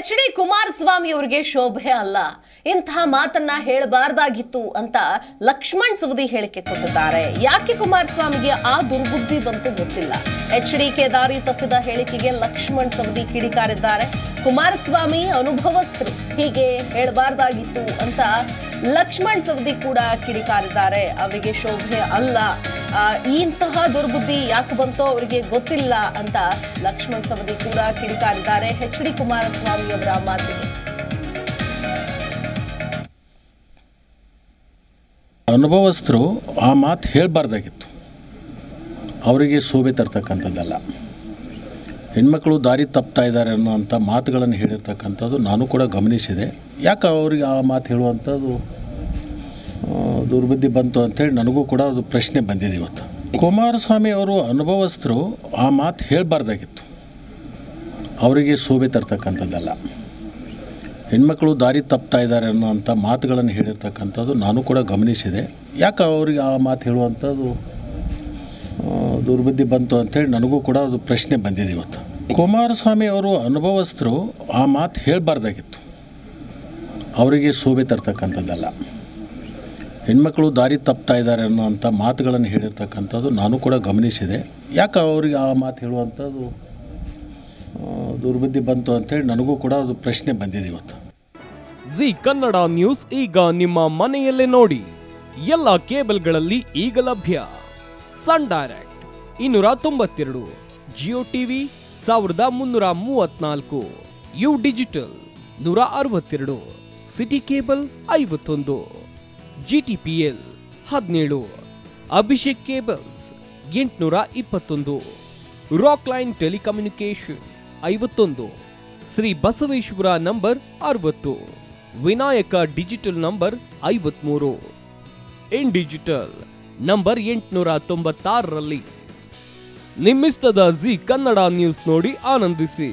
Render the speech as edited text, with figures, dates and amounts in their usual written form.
H D. Kumaraswamy ಅವರಿಗೆ ಶೋಭೆ ಅಲ್ಲ, ಇಂತಹ ಮಾತನ್ನ ಹೇಳಬಾರದಾಗಿತ್ತು ಅಂತ ಲಕ್ಷ್ಮಣ್ ಸವದಿ ಹೇಳಿಕೆ ಕೊಟ್ಟಿದ್ದಾರೆ. ಯಾಕೆ ಕುಮಾರಸ್ವಾಮಿಗೆ ಆ ದುರ್ಬುದ್ಧಿ ಬಂತು ಗೊತ್ತಿಲ್ಲ. ಎಚ್.ಡಿ.ಕೆ ದಾರಿ ತಪ್ಪಿದ ಹೇಳಿಕೆಗೆ ಲಕ್ಷ್ಮಣ್ ಸವದಿ ಕಿಡಿಕಾರಿದ್ದಾರೆ. ಕುಮಾರಸ್ವಾಮಿ ಅನುಭವಸ್ಥರು, ಹೀಗೆ ಹೇಳಬಾರದಾಗಿತ್ತು ಅಂತ ಲಕ್ಷ್ಮಣ್ ಸವದಿ ಕೂಡ ಕಿಡಿಕಾರಿದ್ದಾರೆ. ಅವರಿಗೆ ಶೋಭೆ ಅಲ್ಲ, ಇಂತಹ ದುರ್ಬುದ್ಧಿ ಯಾಕೆ ಬಂತೋ ಅವರಿಗೆ ಗೊತ್ತಿಲ್ಲ ಅಂತ ಲಕ್ಷ್ಮಣ್ ಸವದಿ ಕೂಡ ಕಿಡಿಕಾರಿದ್ದಾರೆ ಎಚ್.ಡಿ. ಕುಮಾರಸ್ವಾಮಿ ಅವರ ಮಾತಿಗೆ. ಅನುಭವಸ್ಥರು ಆ ಮಾತು ಹೇಳಬಾರ್ದಾಗಿತ್ತು, ಅವರಿಗೆ ಶೋಭೆ ತರ್ತಕ್ಕಂಥದ್ದಲ್ಲ. ಹೆಣ್ಮಕ್ಳು ದಾರಿ ತಪ್ತಾ ಇದ್ದಾರೆ ಅನ್ನೋಂಥ ಮಾತುಗಳನ್ನು ಹೇಳಿರ್ತಕ್ಕಂಥದ್ದು ನಾನು ಕೂಡ ಗಮನಿಸಿದೆ. ಯಾಕೆ ಅವರಿಗೆ ಆ ಮಾತು ಹೇಳುವಂಥದ್ದು ದುರ್ಬುದ್ಧಿ ಬಂತು ಅಂಥೇಳಿ ನನಗೂ ಕೂಡ ಅದು ಪ್ರಶ್ನೆ ಬಂದಿದೆ ಇವತ್ತು. ಕುಮಾರಸ್ವಾಮಿ ಅವರು ಅನುಭವಸ್ಥರು ಆ ಮಾತು ಹೇಳಬಾರ್ದಾಗಿತ್ತು, ಅವರಿಗೆ ಶೋಭೆ ತರ್ತಕ್ಕಂಥದ್ದಲ್ಲ. ಹೆಣ್ಮಕ್ಳು ದಾರಿ ತಪ್ತಾ ಇದ್ದಾರೆ ಅನ್ನೋಂಥ ಮಾತುಗಳನ್ನು ಹೇಳಿರ್ತಕ್ಕಂಥದ್ದು ನಾನು ಕೂಡ ಗಮನಿಸಿದೆ. ಯಾಕೆ ಅವರಿಗೆ ಆ ಮಾತು ಹೇಳುವಂಥದ್ದು ದುರ್ಬುದ್ಧಿ ಬಂತು ಅಂಥೇಳಿ ನನಗೂ ಕೂಡ ಅದು ಪ್ರಶ್ನೆ ಬಂದಿದೆ ಇವತ್ತು. ಕುಮಾರಸ್ವಾಮಿ ಅವರು ಅನುಭವಸ್ಥರು ಆ ಮಾತು ಹೇಳಬಾರ್ದಾಗಿತ್ತು, ಅವರಿಗೆ ಶೋಭೆ ತರ್ತಕ್ಕಂಥದ್ದಲ್ಲ. ಹೆಣ್ಮಕ್ಳು ದಾರಿ ತಪ್ತಾ ಇದ್ದಾರೆ ಅನ್ನೋಂಥ ಮಾತುಗಳನ್ನು ಹೇಳಿರ್ತಕ್ಕಂಥದ್ದು ನಾನು ಕೂಡ ಗಮನಿಸಿದೆ. ಯಾಕೆ ಅವರಿಗೆ ಆ ಮಾತು ಹೇಳುವಂಥದ್ದು ದುರ್ಬುದ್ಧಿ ಬಂತು ಅಂಥೇಳಿ ನನಗೂ ಕೂಡ ಅದು ಪ್ರಶ್ನೆ ಬಂದಿದೆ ಇವತ್ತು. ಜಿ ಕನ್ನಡ ನ್ಯೂಸ್ ಈಗ ನಿಮ್ಮ ಮನೆಯಲ್ಲೇ ನೋಡಿ. ಎಲ್ಲ ಕೇಬಲ್ಗಳಲ್ಲಿ ಈಗ ಲಭ್ಯ. Sun Direct 292, Jio TV 1334, U digital 162, city cable 51, GTPL 17, Abhishek cables 821, rock line telecommunication 51, Shri Basaveshwara number 60, Vinayaka digital number 53, in digital number 896ರಲ್ಲಿ. ನಿಮ್ಮಿಷ್ಟದ ಜಿ ಕನ್ನಡ ನ್ಯೂಸ್ ನೋಡಿ ಆನಂದಿಸಿ.